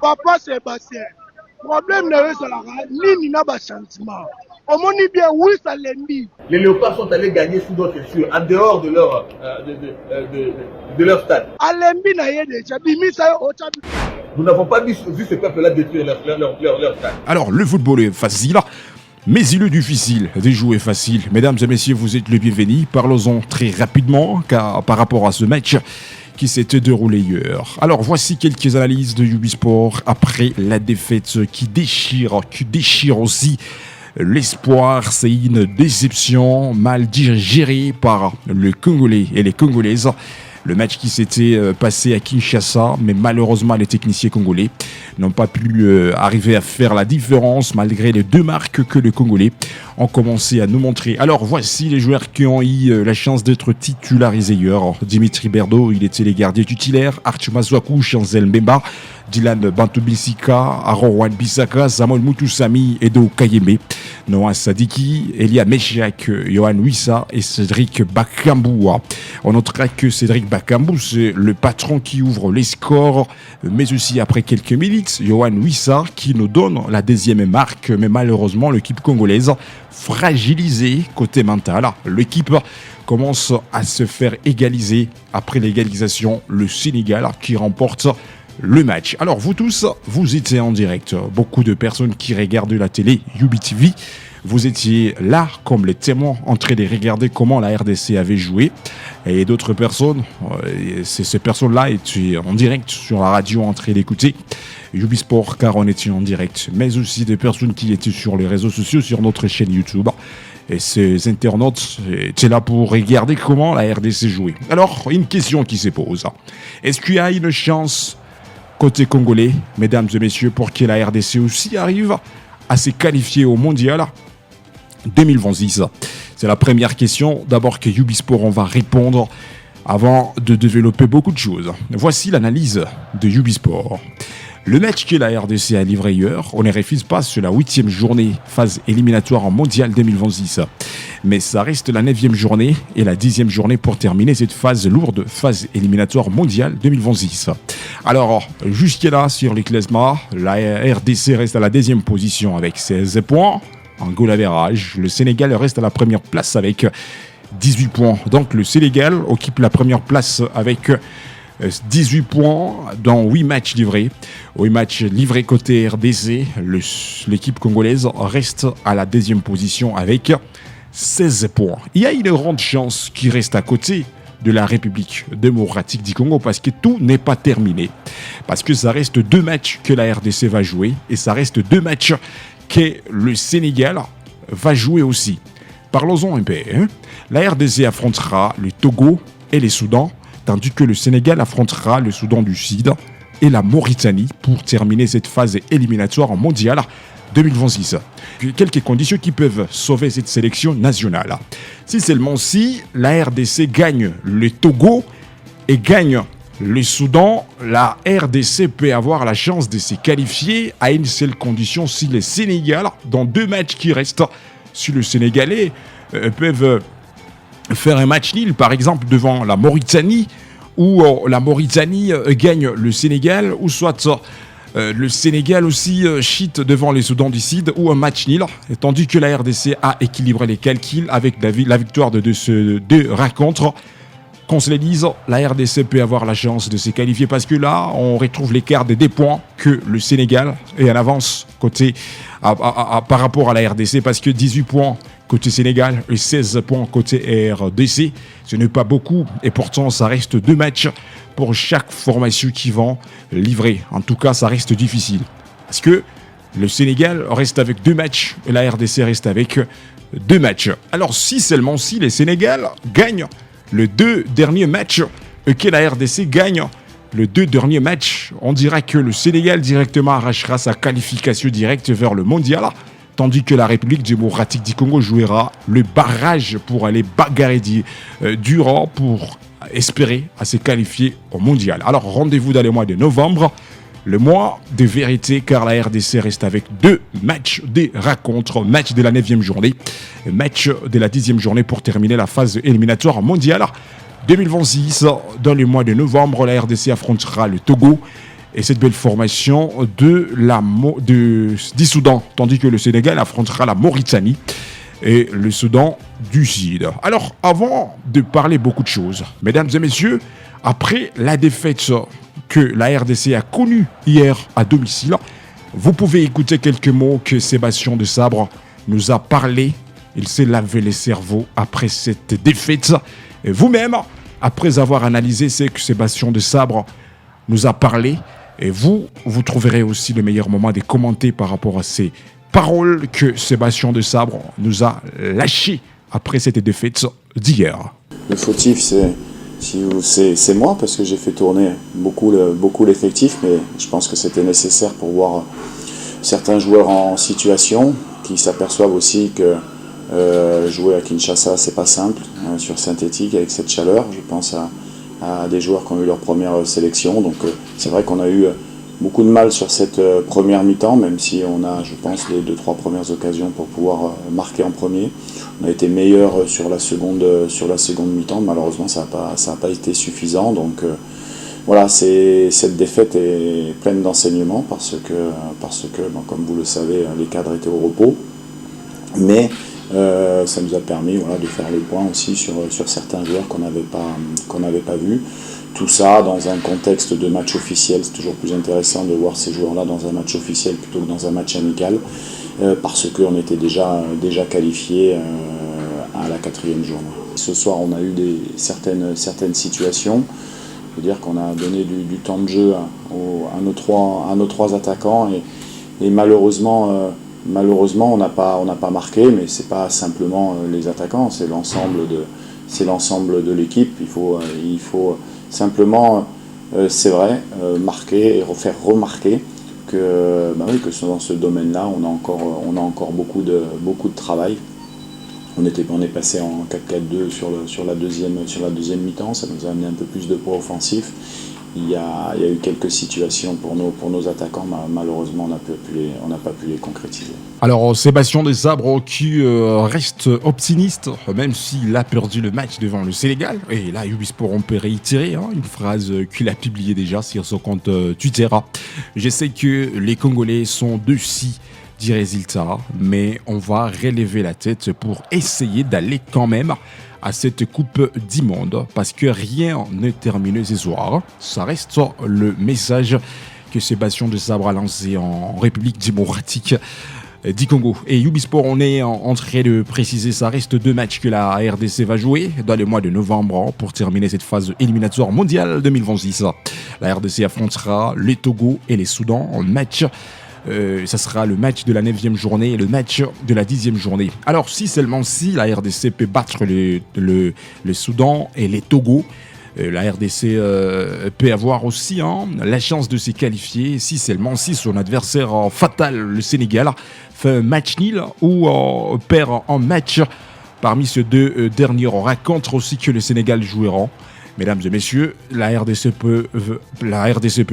Papa Sébastien, problème n'est pas là, ni n'a pas changement. Au monde bien, oui, ça l'ennemi. Les Léopards sont allés gagner sous d'autres sûr, en dehors de leur stade. Nous n'avons pas vu ce peuple-là détruire leur stade. Alors, le football est facile, mais il est difficile de jouer facile. Mesdames et messieurs, vous êtes les bienvenus. Parlons-en très rapidement par rapport à ce match qui s'était déroulé hier. Alors, voici quelques analyses de Ubisport après la défaite qui déchire aussi l'espoir. C'est une déception mal gérée par le Congolais et les Congolaises. Le match qui s'était passé à Kinshasa, mais malheureusement les techniciens congolais n'ont pas pu arriver à faire la différence malgré les deux marques que les Congolais ont commencé à nous montrer. Alors voici les joueurs qui ont eu la chance d'être titularisés hier. Dimitri Berdo, il était les gardiens titulaires. Archie Mazouakou, Chancel Mbemba, Dylan Bantubisika, Aaron Wan-Bissaka, Samuel Mutusami, Edo Kayeme, Noah Sadiki, Elia Meshiak, Johan Wissa et Cédric Bakamboua. On notera que Cédric Bakambu, c'est le patron qui ouvre les scores, mais aussi après quelques minutes, Johan Wissa qui nous donne la deuxième marque, mais malheureusement l'équipe congolaise fragilisée côté mental. L'équipe commence à se faire égaliser. Après l'égalisation, le Sénégal qui remporte le match. Alors vous tous, vous étiez en direct. Beaucoup de personnes qui regardent la télé, UBTV, vous étiez là comme les témoins en train de regarder comment la RDC avait joué. Et d'autres personnes, ces personnes-là étaient en direct sur la radio en train d'écouter Ubisport car on était en direct. Mais aussi des personnes qui étaient sur les réseaux sociaux, sur notre chaîne YouTube. Et ces internautes étaient là pour regarder comment la RDC jouait. Alors, une question qui se pose. Est-ce qu'il y a une chance côté congolais, mesdames et messieurs, pour que la RDC aussi arrive à se qualifier au mondial 2026? C'est la première question. D'abord que Ubisport, on va répondre avant de développer beaucoup de choses. Voici l'analyse de Ubisport. Le match que la RDC a livré hier, on ne refuse pas sur la 8e journée, phase éliminatoire en mondial 2026. Mais ça reste la 9e journée et la 10e journée pour terminer cette phase lourde, phase éliminatoire mondiale 2026. Alors, jusque-là, sur les classements, la RDC reste à la 2e position avec 16 points en goal average. Le Sénégal reste à la première place avec 18 points. Donc, le Sénégal occupe la première place avec 18 points dans 8 matchs livrés. 8 matchs livrés côté RDC. L'équipe congolaise reste à la 2e position avec 16 points. Il y a une grande chance qui reste à côté de la République démocratique du Congo parce que tout n'est pas terminé. Parce que ça reste 2 matchs que la RDC va jouer et ça reste 2 matchs que le Sénégal va jouer aussi. Parlons-en un peu. La RDC affrontera le Togo et les Soudans, tandis que le Sénégal affrontera le Soudan du Sud et la Mauritanie pour terminer cette phase éliminatoire en mondial 2026. Quelques conditions qui peuvent sauver cette sélection nationale. Si seulement si la RDC gagne le Togo et gagne le Soudan, la RDC peut avoir la chance de se qualifier à une seule condition si le Sénégal, dans 2 matchs qui restent, si le Sénégalais peuvent faire un match nul, par exemple, devant la Mauritanie, où la Mauritanie gagne le Sénégal, ou soit le Sénégal aussi cheat devant les Soudans du Sud, ou un match nul, tandis que la RDC a équilibré les calculs avec la victoire de ces 2 rencontres. Qu'on se le dise, la RDC peut avoir la chance de se qualifier parce que là, on retrouve l'écart des 2 points que le Sénégal est en avance par rapport à la RDC parce que 18 points côté Sénégal et 16 points côté RDC, ce n'est pas beaucoup et pourtant ça reste 2 matchs pour chaque formation qui vont livrer. En tout cas, ça reste difficile parce que le Sénégal reste avec 2 matchs et la RDC reste avec 2 matchs. Alors si seulement si le Sénégal gagne les 2 derniers matchs et que la RDC gagne les 2 derniers matchs, on dira que le Sénégal directement arrachera sa qualification directe vers le mondial, tandis que la République démocratique du Congo jouera le barrage pour aller bagarrer durant pour espérer à se qualifier au mondial. Alors rendez-vous dans le mois de novembre, le mois de vérité, car la RDC reste avec 2 matchs des rencontres, match de la 9e journée, match de la 10e journée pour terminer la phase éliminatoire mondiale 2026. Dans le mois de novembre, la RDC affrontera le Togo et cette belle formation du Soudan, tandis que le Sénégal affrontera la Mauritanie et le Soudan du Sud. Alors, avant de parler beaucoup de choses, mesdames et messieurs, après la défaite que la RDC a connue hier à domicile, vous pouvez écouter quelques mots que Sébastien Desabre nous a parlé. Il s'est lavé les cerveaux après cette défaite. Et vous-même, après avoir analysé ce que Sébastien Desabre nous a parlé, et vous trouverez aussi le meilleur moment de commenter par rapport à ces paroles que Sébastien Desabre nous a lâchées après cette défaite d'hier. Le fautif, c'est moi, parce que j'ai fait tourner beaucoup l'effectif, mais je pense que c'était nécessaire pour voir certains joueurs en situation qui s'aperçoivent aussi que jouer à Kinshasa, c'est pas simple, sur synthétique avec cette chaleur. Je pense à des joueurs qui ont eu leur première sélection, donc c'est vrai qu'on a eu beaucoup de mal sur cette première mi-temps, même si on a, je pense, les 2-3 premières occasions pour pouvoir marquer en premier. On a été meilleur sur la seconde mi-temps, malheureusement ça n'a pas été suffisant, donc voilà, cette défaite est pleine d'enseignements parce que bon, comme vous le savez, les cadres étaient au repos, mais ça nous a permis, voilà, de faire le point aussi sur certains joueurs qu'on n'avait pas vus. Tout ça dans un contexte de match officiel. C'est toujours plus intéressant de voir ces joueurs-là dans un match officiel plutôt que dans un match amical, parce qu'on était déjà qualifiés à la 4e journée. Ce soir, on a eu certaines situations. Je veux dire qu'on a donné du temps de jeu à nos trois attaquants et malheureusement on n'a pas marqué, mais c'est pas simplement les attaquants, c'est l'ensemble de l'équipe. Il faut simplement, c'est vrai, marquer et faire remarquer que dans ce domaine-là, on a encore beaucoup de travail. On est passé en 4-4-2 sur la deuxième mi-temps, ça nous a amené un peu plus de poids offensif. Il y a eu quelques situations pour nos attaquants, malheureusement on n'a pas pu les concrétiser. Alors Sébastien Desabre qui reste optimiste, même s'il a perdu le match devant le Sénégal. Et là, Ubisport, on peut réitérer une phrase qu'il a publiée déjà sur son compte Twitter. Je sais que les Congolais sont dessus du résultat, mais on va relever la tête pour essayer d'aller quand même à cette Coupe du Monde, parce que rien n'est terminé ce soir. Ça reste le message que Sébastien Desabre a lancé en République démocratique du Congo. Et Ubisport, on est en train de préciser, ça reste 2 matchs que la RDC va jouer dans le mois de novembre pour terminer cette phase éliminatoire mondiale 2026. La RDC affrontera les Togo et les Soudan en match. Ça sera le match de la 9e journée et le match de la 10e journée. Alors, seulement si la RDC peut battre le Soudan et les Togo, la RDC peut avoir aussi la chance de se qualifier seulement si son adversaire fatal, le Sénégal, fait un match nul ou perd un match parmi ces 2 derniers rencontres aussi que le Sénégal jouera. Mesdames et messieurs, la RDC peut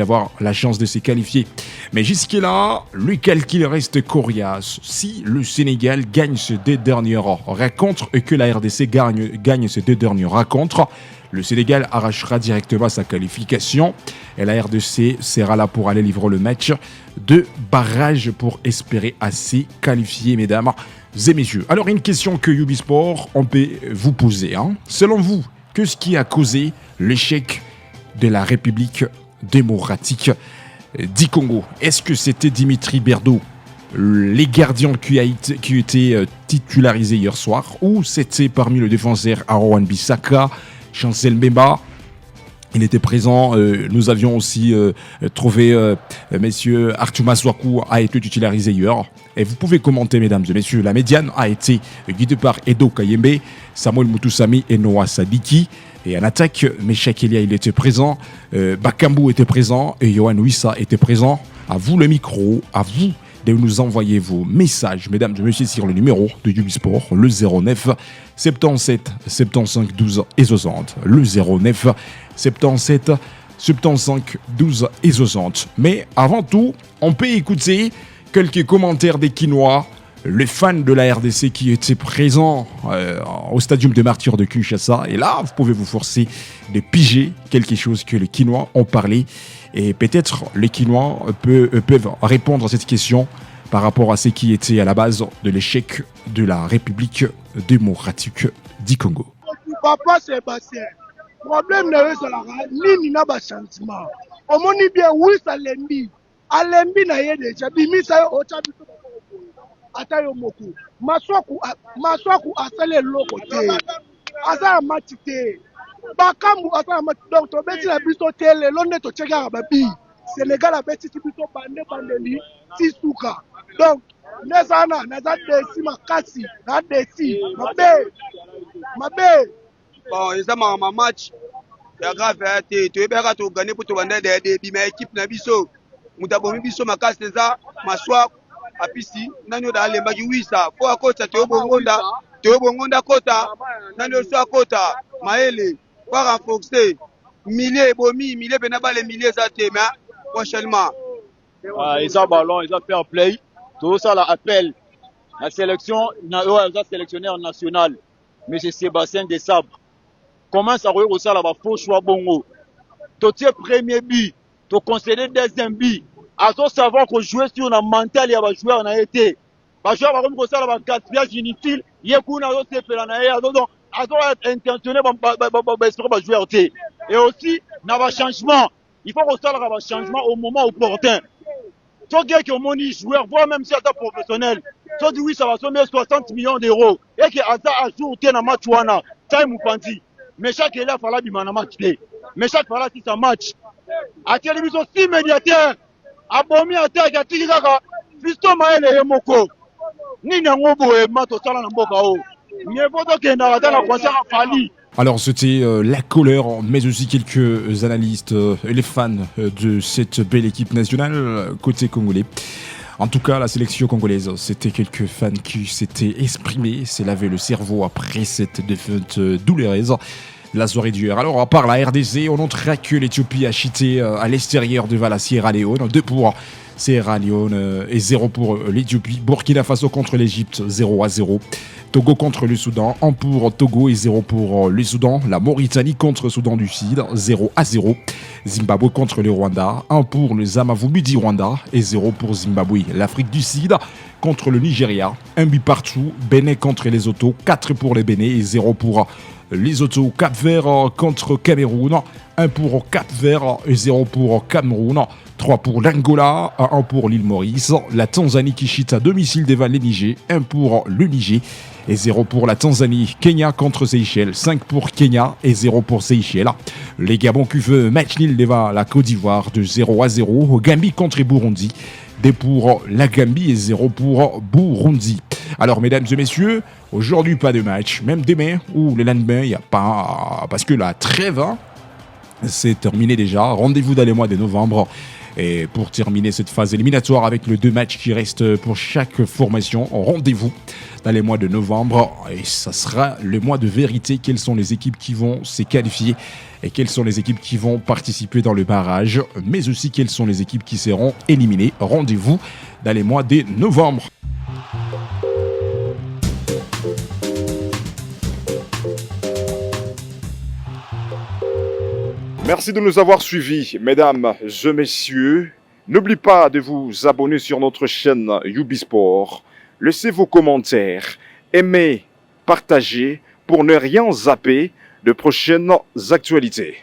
avoir la chance de se qualifier. Mais jusque-là, le calcul reste coriace. Si le Sénégal gagne ces 2 dernières rencontres et que la RDC gagne ces 2 dernières rencontres, le Sénégal arrachera directement sa qualification et la RDC sera là pour aller livrer le match de barrage pour espérer assez qualifier, mesdames et messieurs. Alors, une question que Ubisport, on peut vous poser. Selon vous, qu'est-ce qui a causé l'échec de la République démocratique du Congo? Est-ce que c'était Dimitri Berdo, les gardiens qui a été titularisés hier soir, ou c'était parmi le défenseur Aaron Bissaka, Chancel Mbemba? Il était présent. Nous avions aussi trouvé messieurs Arthur Maswaku a été titularisé hier. Et vous pouvez commenter, mesdames et messieurs. La médiane a été guidée par Edo Kayembe, Samuel Mutusami et Noah Sadiki. Et en attaque, Meshak Elia, il était présent. Bakambu était présent et Yohan Wissa était présent. À vous le micro, à vous de nous envoyer vos messages, mesdames et messieurs, sur le numéro de Ubisport, le 09 77 75 12 et 60. Le 09 77 75 12 et 60. Mais avant tout, on peut écouter quelques commentaires des Quinois, les fans de la RDC qui étaient présents au stadium de martyrs de Kinshasa. Et là, vous pouvez vous forcer de piger quelque chose que les Quinois ont parlé Et peut-être les Quinois peuvent répondre à cette question par rapport à ce qui était à la base de l'échec de la République démocratique du Congo. Papa Sébastien, problème n'est pas ni n'a pas changement. Au moins bien oui ça l'embi. À l'embi na yé déjà bimi ça au chabi atayo moku. Maswaku asale lokote. Asa matite. Bakambu asa matite. Donc to beti la biso tele londe to cheka babi. Sénégal a beti biso bande Tisuka. Donc nezana naza desi makasi na desi mabe. Bon, ils ont un match. C'est grave, tu es bien à gagner pour te vendre des équipes na biso. Mutabomi biso makas neza maswa apisi nani oda le magi wisa po akota te obongonda kota nani oso kota maele pour renforcer milliers bomi milliers benaba les milliers za te mais prochainement ils ont ballon ils ont fait play tout ça la appel la sélection na ils ont sélectionneur national monsieur Sébastien Desabre commence à regarder ça là-bas faux choix bongo tu es premier but tu concéder deuxième but à savoir qu'on jouait sur la mental et à jouer en a été parce que par contre ça là-bas quatrième inutile il y a qu'on a aussi fait la naïe donc à intentionné va jouer en T et aussi n'a pas changement il faut qu'on soit là changement au moment opportun toi qui est mon joueur voire même si c'est professionnel toi dis oui ça va sommer 60 millions d'euros et que à ça ajouter dans match wana time panti mais chaque élève fallait du match mais chaque fois là si ça match à télévision si médiateur abomi attaque à tikaka Fiston Maele Yemoko nini ngobo e mato sala na mboka o nyevoto kenda dans la concert à Fali. Alors c'était la couleur, mais aussi quelques analystes et les fans de cette belle équipe nationale côté congolais. En tout cas, la sélection congolaise, c'était quelques fans qui s'étaient exprimés, s'est lavé le cerveau après cette défaite douloureuse. La soirée dure. Alors, à part la RDC, on notera que l'Éthiopie a chuté à l'extérieur devant la Sierra Leone. 2 pour Sierra Leone et 0 pour l'Éthiopie. Burkina Faso contre l'Égypte, 0-0. Togo contre le Soudan, 1 pour Togo et 0 pour le Soudan. La Mauritanie contre le Soudan du Sud, 0-0. Zimbabwe contre le Rwanda, 1 pour le Zamavubi du Rwanda et 0 pour Zimbabwe. L'Afrique du Sud contre le Nigeria, 1 but partout. Bénin contre les Lesotho, 4 pour les Bénin et 0 pour Lesotho. Cap-Vert contre Cameroun, 1 pour Cap-Vert et 0 pour Cameroun. 3 pour l'Angola, 1 pour l'île Maurice. La Tanzanie qui chute à domicile devant le Niger, 1 pour le Niger et 0 pour la Tanzanie. Kenya contre Seychelles, 5 pour Kenya et 0 pour Seychelles. Les Gabon qui veut match nul devant la Côte d'Ivoire de 0-0. Gambie contre Burundi, 2 pour la Gambie et 0 pour Burundi. Alors mesdames et messieurs, aujourd'hui pas de match, même demain ou le lendemain, il n'y a pas, parce que la trêve, c'est terminé déjà. Rendez-vous dans les mois de novembre. Et pour terminer cette phase éliminatoire avec les 2 matchs qui restent pour chaque formation, rendez-vous dans les mois de novembre. Et ça sera le mois de vérité. Quelles sont les équipes qui vont se qualifier et quelles sont les équipes qui vont participer dans le barrage, mais aussi quelles sont les équipes qui seront éliminées. Rendez-vous dans les mois de novembre. Merci de nous avoir suivis, mesdames et messieurs. N'oubliez pas de vous abonner sur notre chaîne Ubisport. Laissez vos commentaires, aimez, partagez pour ne rien zapper de prochaines actualités.